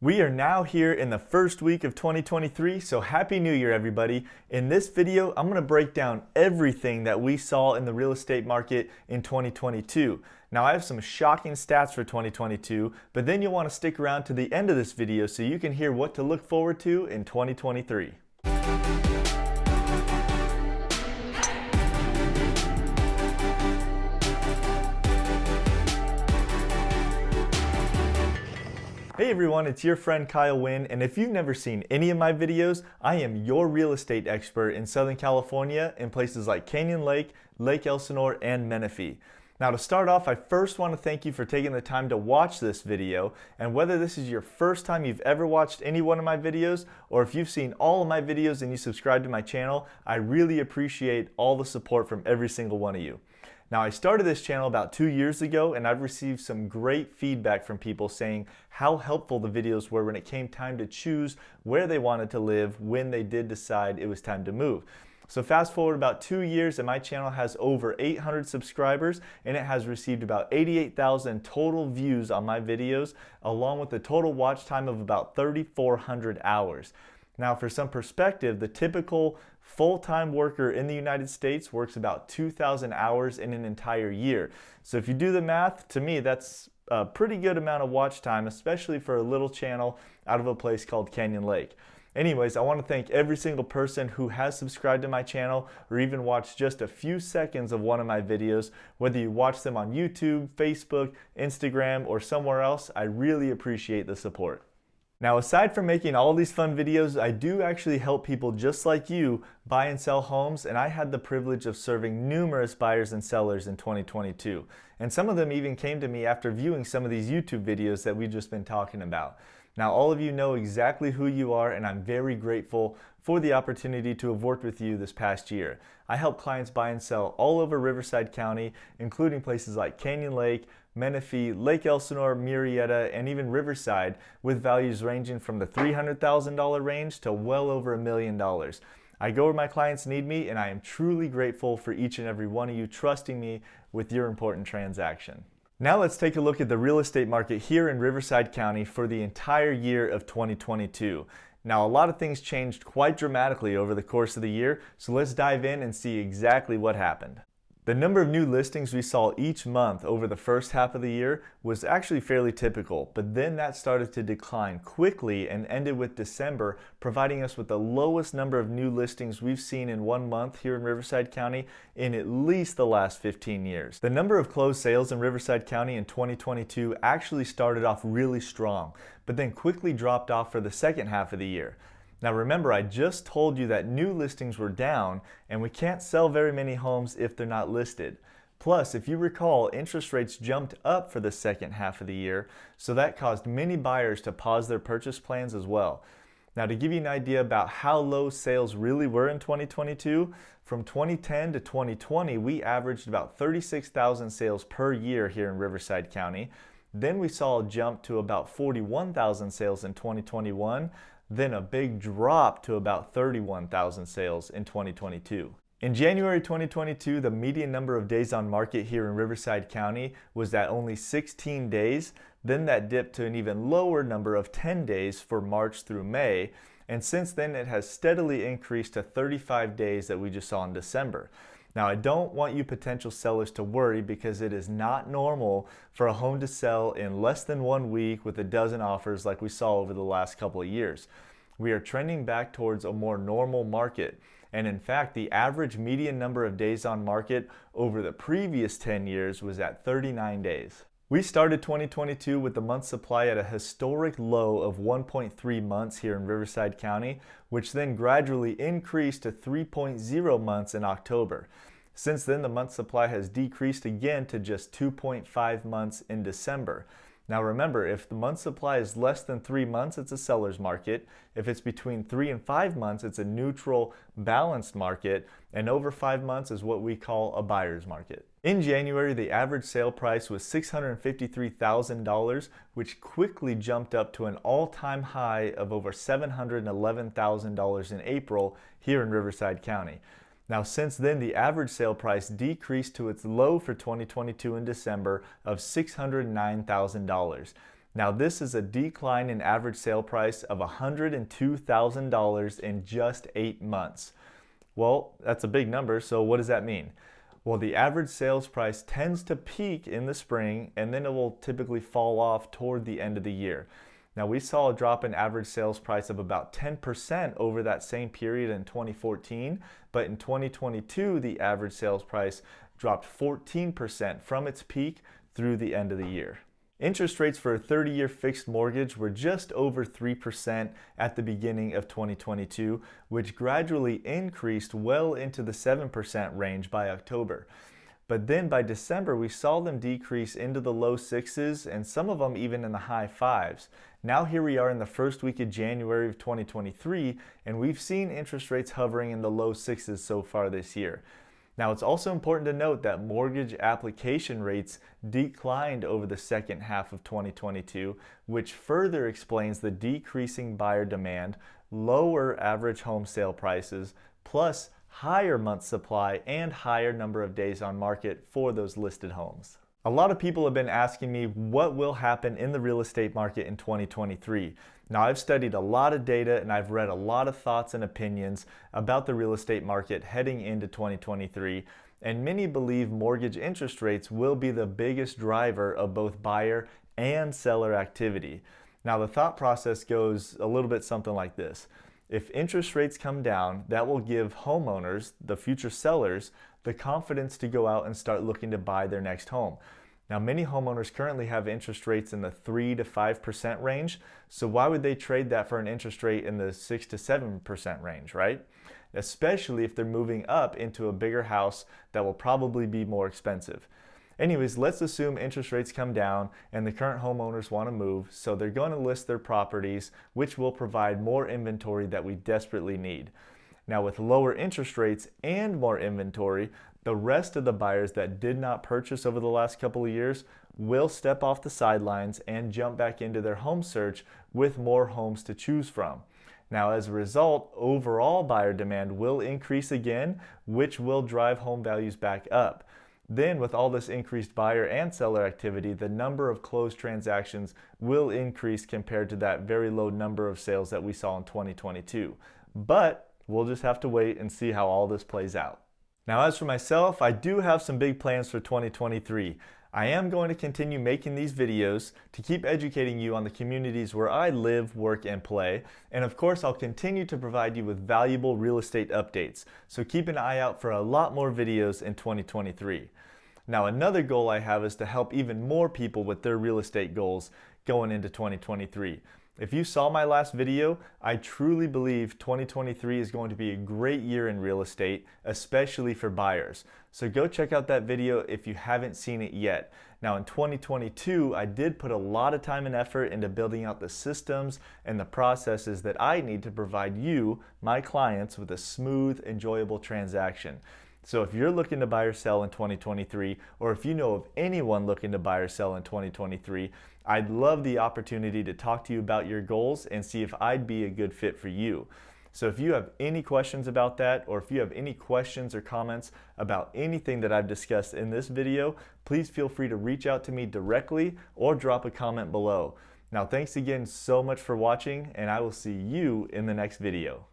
We are now here in the first week of 2023, so Happy New Year everybody. In this video, I'm going to break down everything that we saw in the real estate market in 2022. Now I have some shocking stats for 2022, but then you'll want to stick around to the end of this video so you can hear what to look forward to in 2023. Hey everyone, it's your friend Kyle Winn, and if you've never seen any of my videos, I am your real estate expert in Southern California in places like Canyon Lake, Lake Elsinore, and Menifee. Now to start off, I first want to thank you for taking the time to watch this video, and whether this is your first time you've ever watched any one of my videos, or if you've seen all of my videos and you subscribe to my channel, I really appreciate all the support from every single one of you. Now I started this channel about 2 years ago and I've received some great feedback from people saying how helpful the videos were when it came time to choose where they wanted to live when they did decide it was time to move. So fast forward about 2 years and my channel has over 800 subscribers and it has received about 88,000 total views on my videos, along with a total watch time of about 3,400 hours. Now for some perspective, the typical full-time worker in the United States works about 2,000 hours in an entire year. So if you do the math, to me that's a pretty good amount of watch time, especially for a little channel out of a place called Canyon Lake. Anyways, I want to thank every single person who has subscribed to my channel or even watched just a few seconds of one of my videos. Whether you watch them on YouTube, Facebook, Instagram, or somewhere else, I really appreciate the support. Now aside from making all these fun videos, I do actually help people just like you buy and sell homes, and I had the privilege of serving numerous buyers and sellers in 2022. And some of them even came to me after viewing some of these YouTube videos that we've just been talking about. Now all of you know exactly who you are, and I'm very grateful for the opportunity to have worked with you this past year. I help clients buy and sell all over Riverside County, including places like Canyon Lake, Menifee, Lake Elsinore, Murrieta, and even Riverside, with values ranging from the $300,000 range to well over $1 million. I go where my clients need me, and I am truly grateful for each and every one of you trusting me with your important transaction. Now let's take a look at the real estate market here in Riverside County for the entire year of 2022. Now a lot of things changed quite dramatically over the course of the year, so let's dive in and see exactly what happened. The number of new listings we saw each month over the first half of the year was actually fairly typical, but then that started to decline quickly and ended with December providing us with the lowest number of new listings we've seen in 1 month here in Riverside County in at least the last 15 years. The number of closed sales in Riverside County in 2022 actually started off really strong, but then quickly dropped off for the second half of the year. Now remember, I just told you that new listings were down and we can't sell very many homes if they're not listed. Plus, if you recall, interest rates jumped up for the second half of the year, so that caused many buyers to pause their purchase plans as well. Now to give you an idea about how low sales really were in 2022, from 2010 to 2020 we averaged about 36,000 sales per year here in Riverside County. Then we saw a jump to about 41,000 sales in 2021, then a big drop to about 31,000 sales in 2022. In January 2022, the median number of days on market here in Riverside County was at only 16 days. Then that dipped to an even lower number of 10 days for March through May. And since then, it has steadily increased to 35 days that we just saw in December. Now, I don't want you potential sellers to worry because it is not normal for a home to sell in less than 1 week with a dozen offers like we saw over the last couple of years. We are trending back towards a more normal market. And in fact, the average median number of days on market over the previous 10 years was at 39 days. We started 2022 with the month supply at a historic low of 1.3 months here in Riverside County, which then gradually increased to 3.0 months in October. Since then, the month supply has decreased again to just 2.5 months in December. Now remember, if the month supply is less than 3 months, it's a seller's market. If it's between 3 and 5 months, it's a neutral, balanced market. And over 5 months is what we call a buyer's market. In January, the average sale price was $653,000, which quickly jumped up to an all-time high of over $711,000 in April here in Riverside County. Now since then, the average sale price decreased to its low for 2022 in December of $609,000. Now, this is a decline in average sale price of $102,000 in just 8 months. Well, that's a big number, so what does that mean? Well, the average sales price tends to peak in the spring and then it will typically fall off toward the end of the year. Now, we saw a drop in average sales price of about 10% over that same period in 2014, but in 2022, the average sales price dropped 14% from its peak through the end of the year. Interest rates for a 30-year fixed mortgage were just over 3% at the beginning of 2022, which gradually increased well into the 7% range by October. But then by December, we saw them decrease into the low 6s and some of them even in the high 5s. Now here we are in the first week of January of 2023, and we've seen interest rates hovering in the low 6s so far this year. Now, it's also important to note that mortgage application rates declined over the second half of 2022, which further explains the decreasing buyer demand, lower average home sale prices, plus higher month supply and higher number of days on market for those listed homes. A lot of people have been asking me what will happen in the real estate market in 2023. Now, I've studied a lot of data and I've read a lot of thoughts and opinions about the real estate market heading into 2023, and many believe mortgage interest rates will be the biggest driver of both buyer and seller activity. Now, the thought process goes a little bit something like this. If interest rates come down, that will give homeowners, the future sellers, the confidence to go out and start looking to buy their next home. Now, many homeowners currently have interest rates in the 3 to 5% range, so why would they trade that for an interest rate in the 6 to 7% range, right? Especially if they're moving up into a bigger house that will probably be more expensive. Anyways, let's assume interest rates come down and the current homeowners want to move, so they're going to list their properties, which will provide more inventory that we desperately need. Now, with lower interest rates and more inventory, the rest of the buyers that did not purchase over the last couple of years will step off the sidelines and jump back into their home search with more homes to choose from. Now, as a result, overall buyer demand will increase again, which will drive home values back up. Then, with all this increased buyer and seller activity, the number of closed transactions will increase compared to that very low number of sales that we saw in 2022. But we'll just have to wait and see how all this plays out. Now, as for myself, I do have some big plans for 2023. I am going to continue making these videos to keep educating you on the communities where I live, work, and play. And of course, I'll continue to provide you with valuable real estate updates. So keep an eye out for a lot more videos in 2023. Now, another goal I have is to help even more people with their real estate goals going into 2023. If you saw my last video, I truly believe 2023 is going to be a great year in real estate, especially for buyers. So go check out that video if you haven't seen it yet. Now, in 2022, I did put a lot of time and effort into building out the systems and the processes that I need to provide you, my clients, with a smooth, enjoyable transaction. So if you're looking to buy or sell in 2023, or if you know of anyone looking to buy or sell in 2023, I'd love the opportunity to talk to you about your goals and see if I'd be a good fit for you. So if you have any questions about that, or if you have any questions or comments about anything that I've discussed in this video, please feel free to reach out to me directly or drop a comment below. Now, thanks again so much for watching, and I will see you in the next video.